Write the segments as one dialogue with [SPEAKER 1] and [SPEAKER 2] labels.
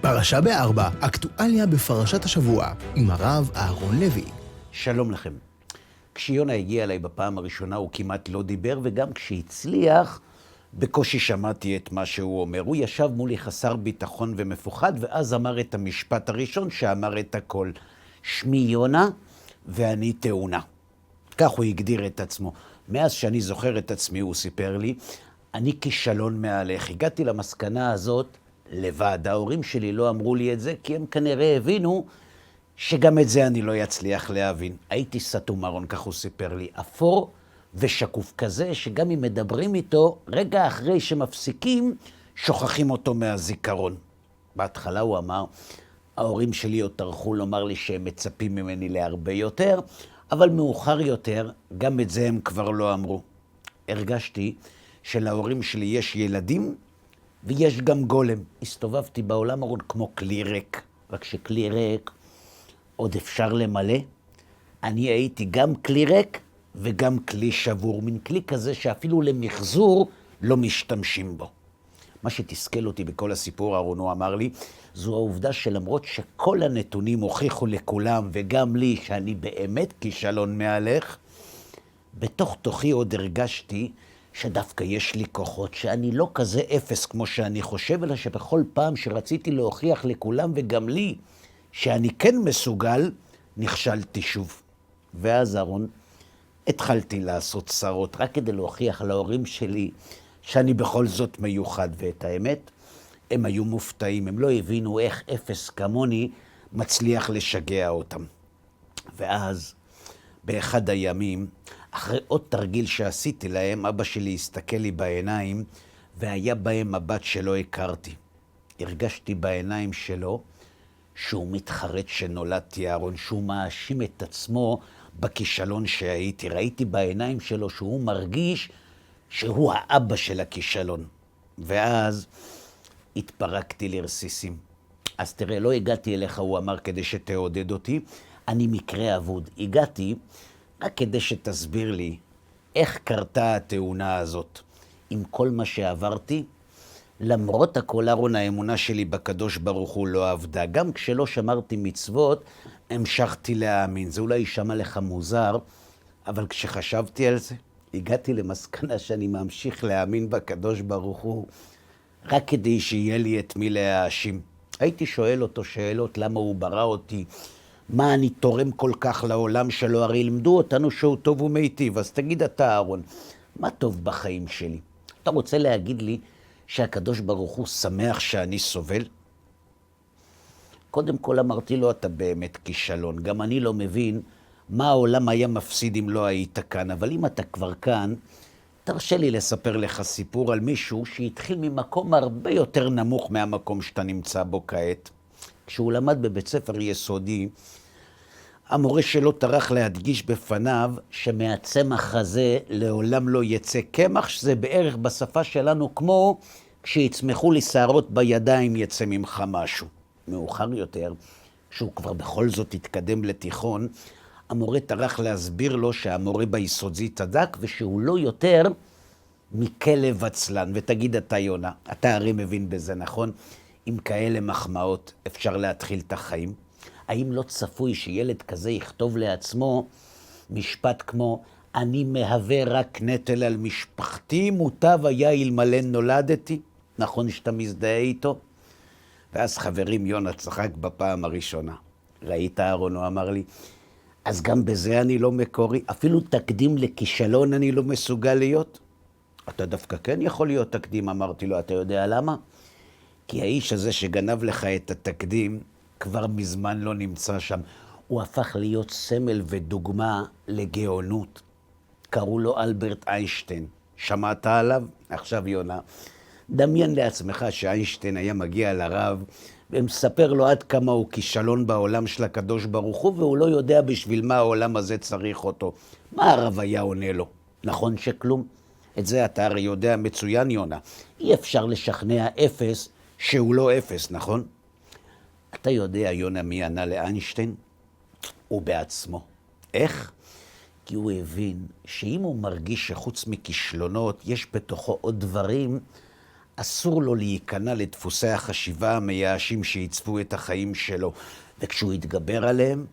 [SPEAKER 1] פרשה בארבע, אקטואליה בפרשת השבוע, עם הרב אהרון לוי.
[SPEAKER 2] שלום לכם. כשיונה הגיע אליי בפעם הראשונה הוא כמעט לא דיבר, וגם כשהצליח, בקושי שמעתי את מה שהוא אומר. הוא ישב מולי חסר ביטחון ומפוחד, ואז אמר את המשפט הראשון שאמר את הכל. שמי יונה ואני תאונה. כך הוא הגדיר את עצמו. מאז שאני זוכר את עצמי, הוא סיפר לי, אני כישלון מהלך. הגעתי למסקנה הזאת לבד. ההורים שלי לא אמרו לי את זה, כי הם כנראה הבינו שגם את זה אני לא אצליח להבין. הייתי סתום ארון, כך הוא סיפר לי, אפור ושקוף כזה, שגם אם מדברים איתו, רגע אחרי שמפסיקים, שוכחים אותו מהזיכרון. בהתחלה הוא אמר, ההורים שלי עוד טרחו לומר לי שהם מצפים ממני להרבה יותר, אבל מאוחר יותר, גם את זה הם כבר לא אמרו. הרגשתי שלהורים שלי יש ילדים, ויש גם גולם. הסתובבתי בעולם הרון כמו כלי ריק, רק שכלי ריק עוד אפשר למלא. אני הייתי גם כלי ריק וגם כלי שבור, מין כלי כזה שאפילו למחזור לא משתמשים בו. מה שתסכל אותי בכל הסיפור, אהרון, הוא אמר לי, זו העובדה שלמרות שכל הנתונים הוכיחו לכולם וגם לי שאני באמת כישלון מהלך, בתוך תוכי עוד הרגשתי שדווקא יש לי כוחות, שאני לא כזה אפס כמו שאני חושב, אלא שבכל פעם שרציתי להוכיח לכולם וגם לי שאני כן מסוגל, נכשלתי שוב. ואז אהרון, התחלתי לעשות צרות, רק כדי להוכיח להורים שלי שאני בכל זאת מיוחד. ואת האמת, הם היו מופתעים, הם לא הבינו איך אפס כמוני מצליח לשגע אותם. ואז, באחד הימים, אחרי עוד תרגיל שעשיתי להם, אבא שלי הסתכל לי בעיניים, והיה בהם מבט שלא הכרתי. הרגשתי בעיניים שלו שהוא מתחרט שנולדתי, אהרון, שהוא מאשים את עצמו בכישלון שהייתי. ראיתי בעיניים שלו שהוא מרגיש שהוא האבא של הכישלון. ואז התפרקתי לרסיסים. אז תראה, לא הגעתי אליך, הוא אמר, כדי שתעודד אותי. אני מקרה אבוד. הגעתי רק כדי שתסביר לי איך קרתה התאונה הזאת. עם כל מה שעברתי, למרות הכל, אהרון, האמונה שלי בקדוש ברוך הוא לא עבדה. גם כשלא שמרתי מצוות, המשכתי להאמין. זה אולי יישמע לך מוזר, אבל כשחשבתי על זה, הגעתי למסקנה שאני ממשיך להאמין בקדוש ברוך הוא, רק כדי שיהיה לי את מי להאשים. הייתי שואל אותו שאלות, למה הוא ברא אותי, מה אני תורם כל כך לעולם שלו, הרי לימדו אותנו שהוא טוב ומיטיב. אז תגיד אתה, אהרון, מה טוב בחיים שלי? אתה רוצה להגיד לי שהקדוש ברוך הוא שמח שאני סובל? קודם כל אמרתי לו, אתה באמת כישלון. גם אני לא מבין מה העולם היה מפסיד אם לא היית כאן. אבל אם אתה כבר כאן, תרשה לי לספר לך סיפור על מישהו שהתחיל ממקום הרבה יותר נמוך מהמקום שאתה נמצא בו כעת. כשהוא למד בבית ספר יסודי, המורה שלו טרח להדגיש בפניו שמהצמח הזה לעולם לא יצא קמח, שזה בערך בשפה שלנו כמו כשיצמחו לי שערות בידיים יצא ממך משהו. מאוחר יותר, כשהוא כבר בכל זאת התקדם לתיכון, המורה טרח להסביר לו שהמורה ביסודי צדק ושהוא לא יותר מכלב עצלן. ותגיד אתה, יונה, אתה הרי מבין בזה, נכון? עם כאלה מחמאות אפשר להתחיל את החיים? האם לא צפוי שילד כזה יכתוב לעצמו משפט כמו, אני מהווה רק נטל על משפחתי, מוטב היה אלמלא נולדתי? נכון שאתה מזדהה איתו? ואז חברים, יונה צחק בפעם הראשונה. ראית, אהרון, הוא אמר לי, אז גם בזה אני לא מקורי? אפילו תקדים לכישלון אני לא מסוגל להיות? אתה דווקא כן יכול להיות תקדים, אמרתי לו, אתה יודע למה? כי האיש הזה שגנב לך את התקדים, כבר מזמן לא נמצא שם. הוא הפך להיות סמל ודוגמה לגאונות. קראו לו אלברט איינשטיין. שמעת עליו? עכשיו, יונה, דמיין לעצמך שאיינשטיין היה מגיע לרב, ומספר לו עד כמה הוא כישלון בעולם של הקדוש ברוך הוא, והוא לא יודע בשביל מה העולם הזה צריך אותו. מה הרב היה עונה לו? נכון שכלום? את זה אתה הרי יודע מצוין, יונה. אי אפשר לשכנע אפס שהוא לא אפס, נכון? אתה יודע, יונה, מי ענה לאיינשטיין? הוא בעצמו. איך? כי הוא הבין שאם הוא מרגיש שחוץ מכישלונות יש בתוכו עוד דברים, אסור לו להיכנע לדפוסי החשיבה המייאשים שעיצבו את החיים שלו. וכשהוא התגבר עליהם,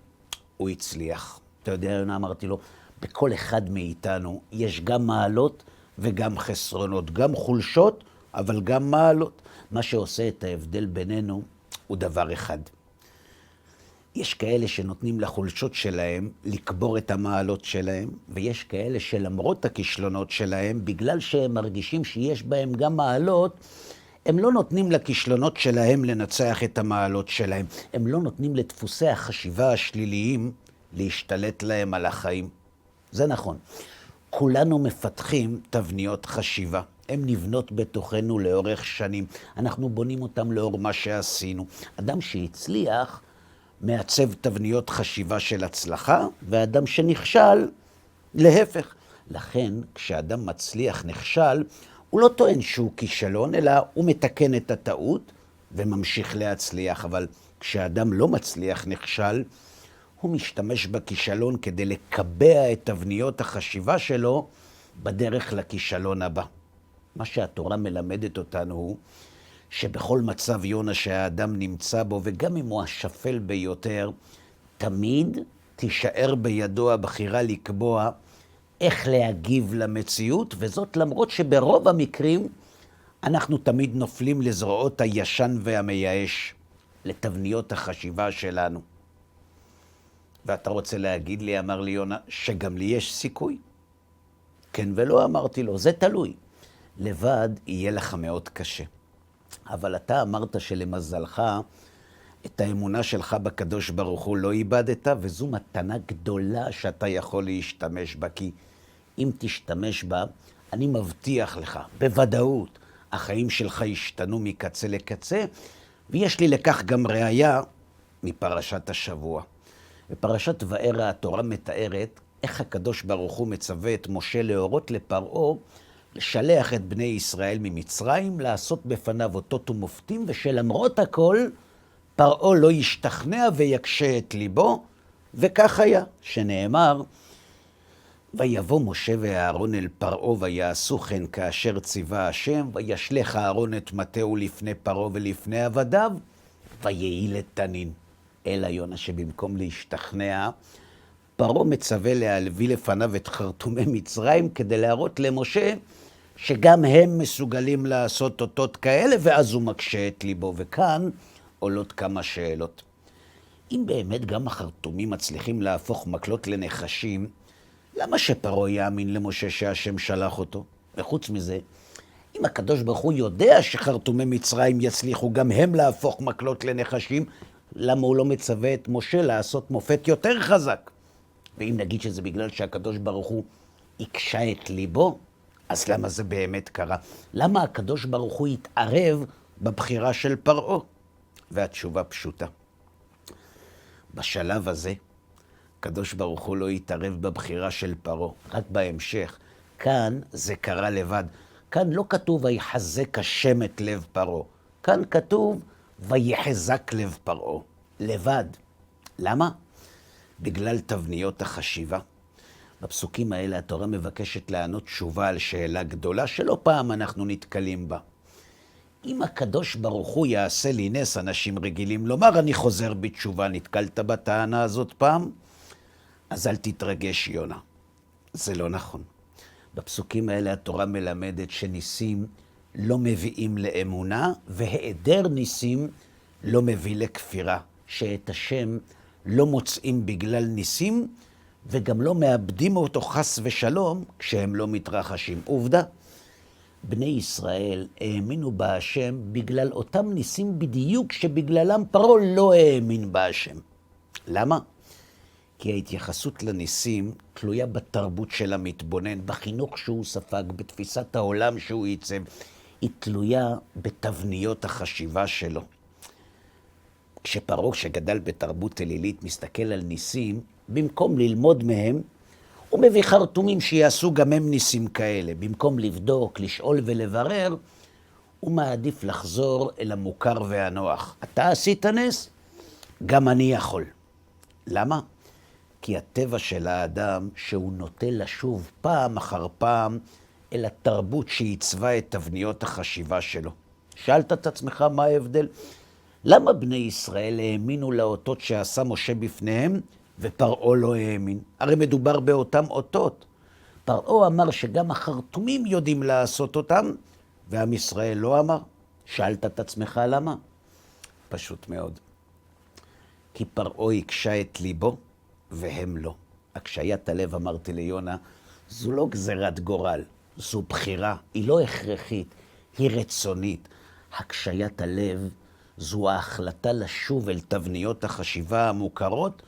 [SPEAKER 2] הוא הצליח. אתה יודע, אמרתי לו, בכל אחד מאיתנו יש גם מעלות וגם חסרונות, גם חולשות, אבל גם מעלות. מה שעושה את ההבדל בינינו הוא דבר אחד. יש כאלה שנותנים לחולשות שלהם לקבור את המעלות שלהם, ויש כאלה שלמרות הכישלונות שלהם, בגלל שהם מרגישים שיש בהם גם מעלות, הם לא נותנים לכישלונות שלהם לנצח את המעלות שלהם. הם לא נותנים לדפוסי החשיבה השליליים להשתלט להם על החיים. זה נכון. כולנו מפתחים תבניות חשיבה. הן נבנות בתוכנו לאורך שנים. אנחנו בונים אותם לאור מה שעשינו. אדם שהצליח מעצב תבניות חשיבה של הצלחה, ואדם שנכשל, להפך. לכן, כשאדם מצליח נכשל, הוא לא טוען שהוא כישלון, אלא הוא מתקן את הטעות וממשיך להצליח. אבל כשאדם לא מצליח נכשל, הוא משתמש בכישלון כדי לקבע את תבניות החשיבה שלו בדרך לכישלון הבא. מה שהתורה מלמדת אותנו הוא שבכל מצב יונה שהאדם נמצא בו, וגם אם הוא השפל ביותר, תמיד תישאר בידו הבחירה לקבוע איך להגיב למציאות, וזאת למרות שברוב המקרים אנחנו תמיד נופלים לזרועות הישן והמייאש, לתבניות החשיבה שלנו. ואתה רוצה להגיד לי, אמר לי יונה, שגם לי יש סיכוי? כן ולא, אמרתי לו, זה תלוי. לבד יהיה לך מאוד קשה. אבל אתה אמרת שלמזלך, את האמונה שלך בקדוש ברוך הוא לא איבדת, וזו מתנה גדולה שאתה יכול להשתמש בה, כי אם תשתמש בה, אני מבטיח לך, בוודאות, החיים שלך ישתנו מקצה לקצה, ויש לי לכך גם ראיה מפרשת השבוע. בפרשת וערה התורה מתארת איך הקדוש ברוך הוא מצווה את משה להורות לפרעה, לשלח את בני ישראל ממצרים, לעשות בפניו אותות ומופתים, ושלמרות הכל, פרעה לא ישתכנע ויקשה את ליבו, וכך היה, שנאמר, ויבוא משה ואהרון אל פרעה ויעשו כן כאשר ציווה השם, וישלח אהרון את מטהו לפני פרעה ולפני עבדיו, ויהי לתנין. אלא יונה שבמקום להשתכנע, פרעה מצווה להביא לפניו את חרטומי מצרים כדי להראות למשה שגם הם מסוגלים לעשות אותות כאלה, ואז הוא מקשה את ליבו. וכאן עולות כמה שאלות. אם באמת גם החרטומים מצליחים להפוך מקלות לנחשים, למה שפרעה יאמין למשה שהשם שלח אותו? וחוץ מזה, אם הקדוש ברוך הוא יודע שחרטומי מצרים יצליחו גם הם להפוך מקלות לנחשים, למה הוא לא מצווה את משה לעשות מופת יותר חזק? ואם נגיד שזה בגלל שהקדוש ברוך הוא הקשה את ליבו, אז למה זה באמת קרה? למה הקדוש ברוך הוא התערב בבחירה של פרעה? והתשובה פשוטה. בשלב הזה, הקדוש ברוך הוא לא התערב בבחירה של פרעה, רק בהמשך. כאן זה קרה לבד. כאן לא כתוב ויחזק השם את לב פרעה. כאן כתוב ויחזק לב פרעה. לבד. למה? בגלל תבניות החשיבה. בפסוקים האלה התורה מבקשת לענות תשובה על שאלה גדולה שלא פעם אנחנו נתקלים בה. אם הקדוש ברוך הוא יעשה לי נס, אנשים רגילים לומר, אני חוזר בתשובה. נתקלת בטענה הזאת פעם? אז אל תתרגש יונה. זה לא נכון. בפסוקים האלה התורה מלמדת שניסים לא מביאים לאמונה, והיעדר ניסים לא מביא לכפירה. שאת השם לא מוצאים בגלל ניסים, וגם לא מאבדים אותו חס ושלום כשהם לא מתרחשים. עובדה, בני ישראל האמינו בהשם בגלל אותם ניסים בדיוק שבגללם פרעה לא האמין בהשם. למה? כי ההתייחסות לניסים תלויה בתרבות של המתבונן, בחינוך שהוא ספג, בתפיסת העולם שהוא ייצב. היא תלויה בתבניות החשיבה שלו. כשפרעה שגדל בתרבות אלילית מסתכל על ניסים, במקום ללמוד מהם, הוא מביא חרטומים שיעשו גם הם ניסים כאלה. במקום לבדוק, לשאול ולברר, הוא מעדיף לחזור אל המוכר והנוח. אתה עשית נס? גם אני יכול. למה? כי הטבע של האדם שהוא נוטה לשוב פעם אחר פעם אל התרבות שעיצבה את תבניות החשיבה שלו. שאלת את עצמך מה ההבדל? למה בני ישראל האמינו לאותות שעשה משה בפניהם, ופרעה לא האמין? הרי מדובר באותם אותות. פרעה אמר שגם החרטומים יודעים לעשות אותם, ועם ישראל לא אמר. שאלת את עצמך למה? פשוט מאוד. כי פרעה הקשה את ליבו, והם לא. הקשיית הלב, אמרתי ליונה, זו לא גזירת גורל, זו בחירה. היא לא הכרחית, היא רצונית. הקשיית הלב זו ההחלטה לשוב אל תבניות החשיבה המוכרות,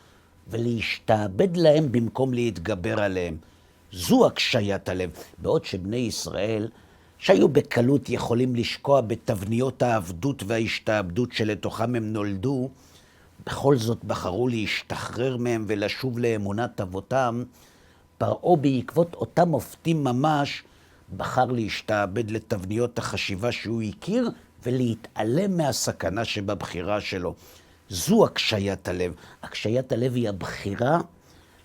[SPEAKER 2] ולהשתעבד להם במקום להתגבר עליהם. זו הקשיית הלב. בעוד שבני ישראל, שהיו בקלות יכולים לשקוע בתבניות העבדות וההשתעבדות שלתוכם הם נולדו, בכל זאת בחרו להשתחרר מהם ולשוב לאמונת אבותם. פרעה בעקבות אותם מופתים ממש, בחר להשתעבד לתבניות החשיבה שהוא הכיר, ולהתעלם מהסכנה שבבחירה שלו. זו הקשיית הלב. הקשיית הלב היא הבחירה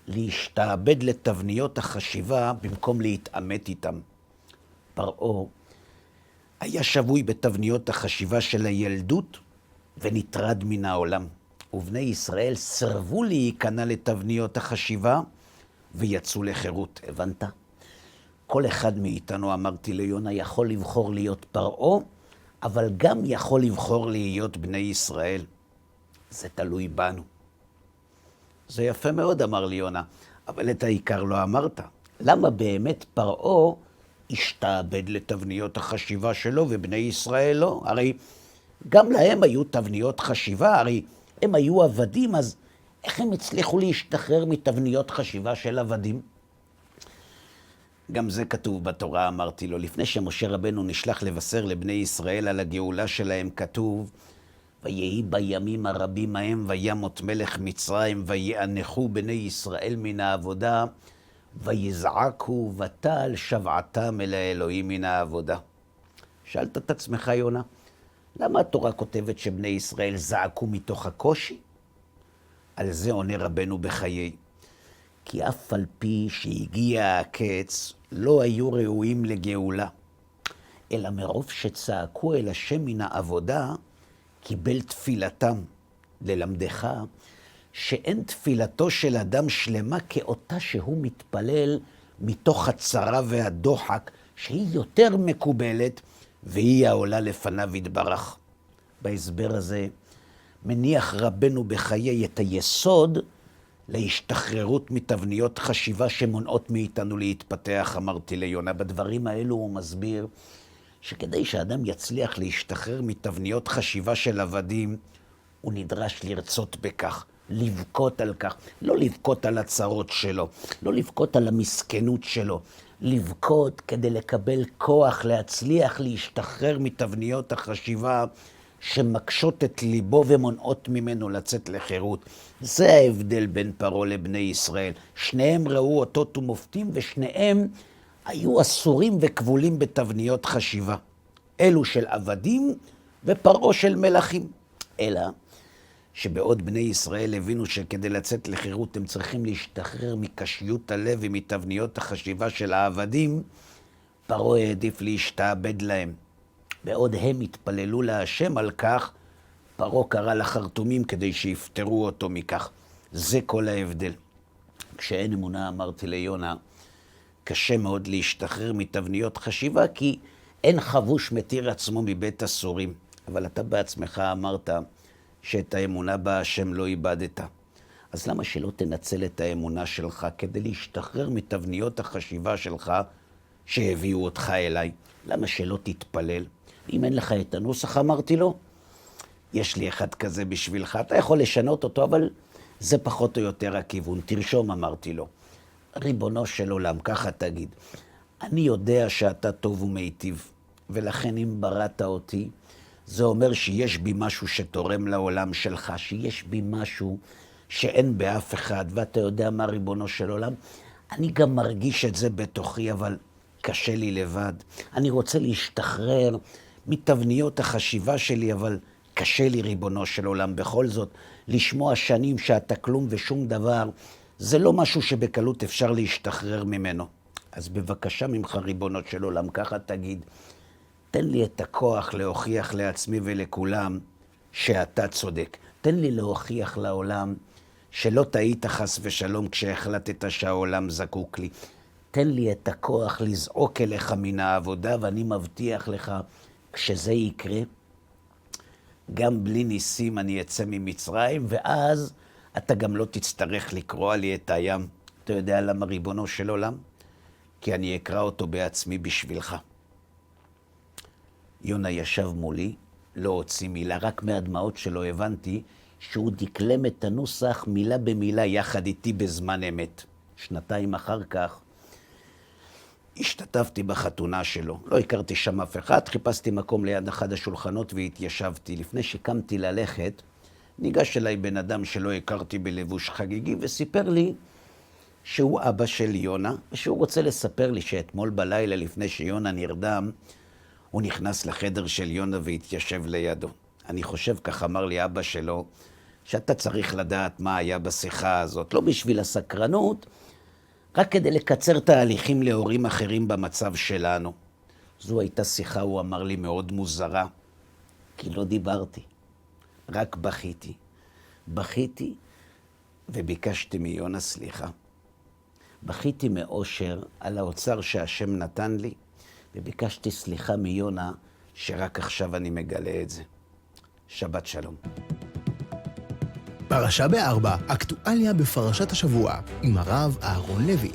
[SPEAKER 2] להשתעבד לתבניות החשיבה במקום להתעמת איתם. פרעה היה שבוי בתבניות החשיבה של הילדות ונטרד מן העולם. ובני ישראל סרבו להיכנע לתבניות החשיבה ויצאו לחירות. הבנת? כל אחד מאיתנו, אמרתי ליונה, יכול לבחור להיות פרעה, אבל גם יכול לבחור להיות בני ישראל. זה תלוי בנו. זה יפה מאוד, אמר לי יונה, אבל את העיקר לא אמרת. למה באמת פרעה השתעבד לתבניות החשיבה שלו ובני ישראל לא? הרי גם להם היו תבניות חשיבה, הרי הם היו עבדים, אז איך הם הצליחו להשתחרר מתבניות חשיבה של עבדים? גם זה כתוב בתורה, אמרתי לו. לפני שמשה רבנו נשלח לבשר לבני ישראל על הגאולה שלהם, כתוב, ויהי בימים הרבים ההם וימות מלך מצרים, ויאנחו בני ישראל מן העבודה, ויזעקו ותעל שבעתם אל האלוהים מן העבודה. שאלת את עצמך, יונה, למה התורה כותבת שבני ישראל זעקו מתוך הקושי? על זה עונה רבנו בחיי. כי אף על פי שהגיע הקץ, לא היו ראויים לגאולה, אלא מרוב שצעקו אל השם מן העבודה, קיבל תפילתם. ללמדך שאין תפילתו של אדם שלמה כאותה שהוא מתפלל מתוך הצרה והדוחק, שהיא יותר מקובלת, והיא העולה לפניו יתברך. בהסבר הזה מניח רבנו בחיי את היסוד להשתחררות מתבניות חשיבה שמונעות מאיתנו להתפתח. אמרתי ליונה, בדברים האלו הוא מסביר שכדי שאדם יצליח להשתחרר מתבניות חשיבה של עבדים, הוא נדרש לרצות בכך, לבכות על כך, לא לבכות על הצרות שלו, לא לבכות על המסכנות שלו, לבכות כדי לקבל כוח להצליח להשתחרר מתבניות החשיבה שמקשות את ליבו ומונעות ממנו לצאת לחירות. זה ההבדל בין פרעה לבני ישראל. שניהם ראו אותות ומופתים, ושניהם היו אסורים וכבולים בתבניות חשיבה. אלו של עבדים ופרעה של מלכים. אלא שבעוד בני ישראל הבינו שכדי לצאת לחירות הם צריכים להשתחרר מקשיות הלב ומתבניות החשיבה של העבדים, פרעה העדיף להשתעבד להם. בעוד הם התפללו להשם על כך, פרעה קרא לחרטומים כדי שיפטרו אותו מכך. זה כל ההבדל. כשאין אמונה, אמרתי ליונה, קשה מאוד להשתחרר מתבניות חשיבה, כי אין חבוש מתיר עצמו מבית אסורים. אבל אתה בעצמך אמרת שאת האמונה בהשם לא איבדת. אז למה שלא תנצל את האמונה שלך כדי להשתחרר מתבניות החשיבה שלך שהביאו אותך אליי? למה שלא תתפלל? אם אין לך את הנוסח, אמרתי לו, יש לי אחד כזה בשבילך, אתה יכול לשנות אותו, אבל זה פחות או יותר הכיוון. תרשום, אמרתי לו. ריבונו של עולם, ככה תגיד, אני יודע שאתה טוב ומיטיב, ולכן אם בראת אותי, זה אומר שיש בי משהו שתורם לעולם שלך, שיש בי משהו שאין באף אחד, ואתה יודע מה, ריבונו של עולם? אני גם מרגיש את זה בתוכי, אבל קשה לי לבד. אני רוצה להשתחרר מתבניות החשיבה שלי, אבל קשה לי, ריבונו של עולם. בכל זאת, לשמוע שנים שאתה כלום ושום דבר, זה לא משהו שבקלות אפשר להשתחרר ממנו. אז בבקשה ממך, ריבונו של עולם, ככה תגיד, תן לי את הכוח להוכיח לעצמי ולכולם שאתה צודק. תן לי להוכיח לעולם שלא טעית חס ושלום כשהחלטת שהעולם זקוק לי. תן לי את הכוח לזעוק אליך מן העבודה, ואני מבטיח לך, כשזה יקרה, גם בלי ניסים אני אצא ממצרים, ואז אתה גם לא תצטרך לקרוע לי את הים. אתה יודע למה, ריבונו של עולם? כי אני אקרא אותו בעצמי בשבילך. יונה ישב מולי, לא הוציא מילה, רק מהדמעות שלו הבנתי שהוא דקלם את הנוסח מילה במילה יחד איתי בזמן אמת. 2 אחר כך השתתפתי בחתונה שלו. לא הכרתי שם אף אחד, חיפשתי מקום ליד אחד השולחנות והתיישבתי. לפני שקמתי ללכת, ניגש אליי בן אדם שלא הכרתי בלבוש חגיגי וסיפר לי שהוא אבא של יונה, ושהוא רוצה לספר לי שאתמול בלילה לפני שיונה נרדם, הוא נכנס לחדר של יונה והתיישב לידו. אני חושב, כך אמר לי אבא שלו, שאתה צריך לדעת מה היה בשיחה הזאת, לא בשביל הסקרנות, רק כדי לקצר תהליכים להורים אחרים במצב שלנו. זו הייתה שיחה, הוא אמר לי, מאוד מוזרה, כי לא דיברתי, רק בכיתי. בכיתי וביקשתי מיונה סליחה. בכיתי מאושר על האוצר שהשם נתן לי, וביקשתי סליחה מיונה שרק עכשיו אני מגלה את זה. שבת שלום.
[SPEAKER 1] פרשה ב4, אקטואליה בפרשת השבוע, עם הרב אהרון לוי.